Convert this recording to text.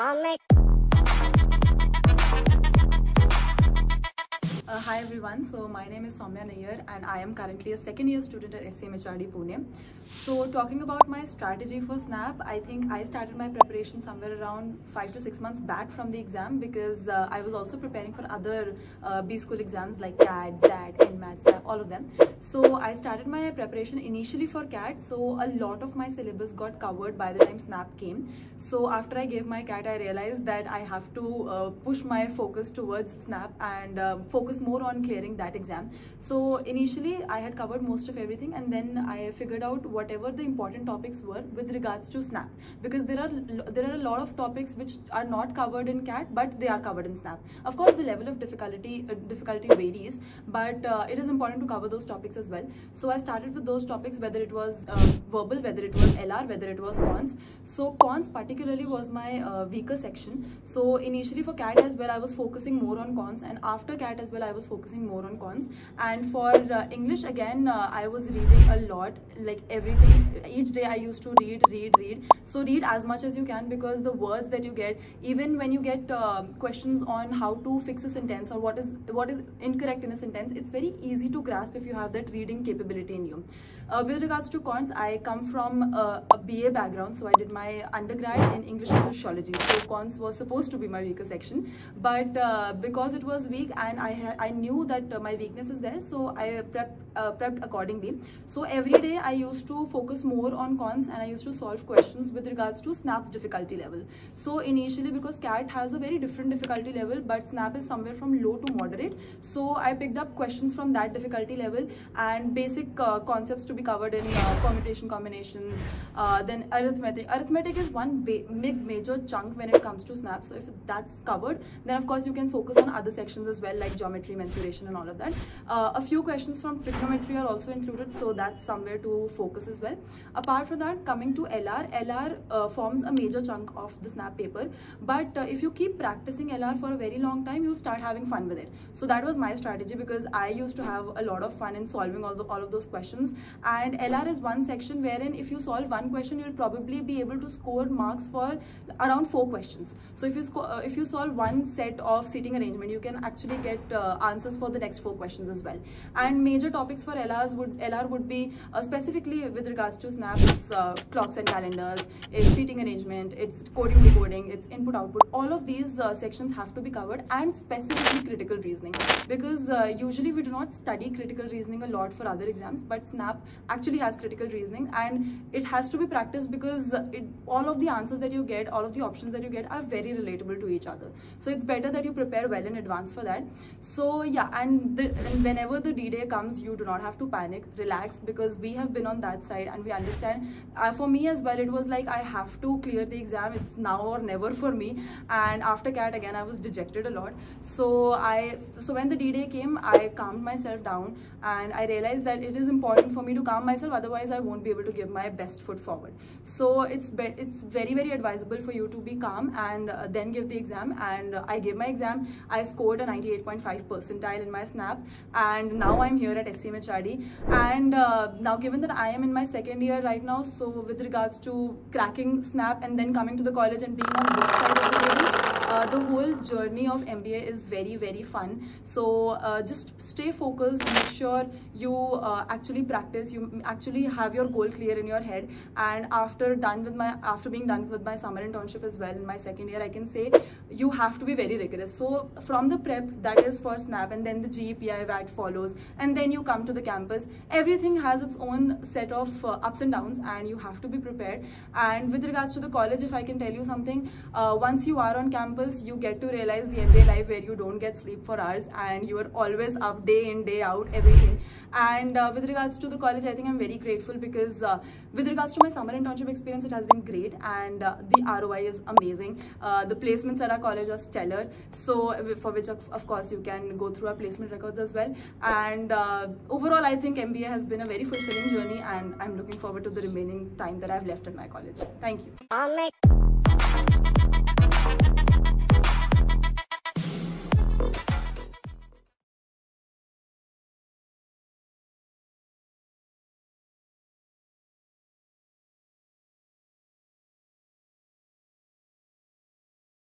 Hi everyone, so my name is Soumya Nayyar and I am currently a second year student at SCMHRD Pune. So talking about my strategy for SNAP, I think I started my preparation somewhere around 5 to 6 months back from the exam because I was also preparing for other B-School exams like CAT, XAT, NMAT, SNAP, all of them. So I started my preparation initially for CAT, so a lot of my syllabus got covered by the time SNAP came. So after I gave my CAT, I realized that I have to push my focus towards SNAP and focus more on clearing that exam. So initially I had covered most of everything, and then I figured out whatever the important topics were with regards to SNAP, because there are a lot of topics which are not covered in CAT but they are covered in SNAP. Of course the level of difficulty varies, but it is important to cover those topics as well. So I started with those topics, whether it was verbal, whether it was LR, whether it was cons. So cons particularly was my weaker section. So initially for CAT as well I was focusing more on cons, and after CAT as well I was focusing more on cons. And for English again I was reading a lot, like everything. Each day I used to read. So read as much as you can, because the words that you get, even when you get questions on how to fix a sentence or what is incorrect in a sentence, it's very easy to grasp if you have that reading capability in you. With regards to cons, I come from a BA background, so I did my undergrad in English and sociology. So cons was supposed to be my weaker section, but because it was weak and I knew that my weakness is there, so I prepped accordingly. So every day I used to focus more on cons and I used to solve questions with regards to SNAP's difficulty level. So initially, because CAT has a very different difficulty level, but SNAP is somewhere from low to moderate, so I picked up questions from that difficulty level and basic concepts to be covered in permutation, combinations, then arithmetic. Arithmetic is one major chunk when it comes to SNAP, so if that's covered, then of course you can focus on other sections as well, like geometry, mensuration and all of that. A few questions from trigonometry are also included, so that's somewhere to focus as well. Apart from that, coming to LR forms a major chunk of the SNAP paper, but if you keep practicing LR for a very long time, you'll start having fun with it. So that was my strategy, because I used to have a lot of fun in solving all of those questions. And LR is one section wherein if you solve one question, you'll probably be able to score marks for around 4 questions. So if you solve one set of seating arrangement, you can actually get answers for the next 4 questions as well. And major topics for LR would be specifically with regards to SNAP, it's clocks and calendars, it's seating arrangement, it's coding, decoding, it's input output. All of these sections have to be covered, and specifically critical reasoning, because usually we do not study critical reasoning a lot for other exams, but SNAP actually has critical reasoning and it has to be practiced, because all of the answers that you get, all of the options that you get are very relatable to each other. So it's better that you prepare well in advance for that. So yeah, and whenever the D-Day comes, you do not have to panic, relax, because we have been on that side and we understand. For me as well, it was like I have to clear the exam, it's now or never for me. And after CAT again I was dejected a lot. So when the D-Day came, I calmed myself down and I realized that it is important for me to calm myself, otherwise I won't be able to give my best foot forward. So it's very advisable for you to be calm and then give the exam. And I gave my exam. I scored a 98.5 percentile in my SNAP, and now I'm here at SCMHRD. And now, given that I am in my second year right now, so with regards to cracking SNAP and then coming to the college and being on this side of the table, the whole journey of MBA is very fun. So just stay focused, make sure you actually practice, you actually have your goal clear in your head. And after being done with my summer internship as well in my second year, I can say you have to be very rigorous. So from the prep, that is for SNAP, and then the GEPI VAT follows, and then you come to the campus. Everything has its own set of ups and downs, and you have to be prepared. And with regards to the college, if I can tell you something, once you are on campus, you get to realize the MBA life where you don't get sleep for hours and you are always up day in, day out, everything. And with regards to the college, I think I'm very grateful, because with regards to my summer internship experience, it has been great, and the ROI is amazing. The placements at our college are stellar, so for which of course you can go through our placement records as well. And overall, I think MBA has been a very fulfilling journey, and I'm looking forward to the remaining time that I've left in my college. Thank you.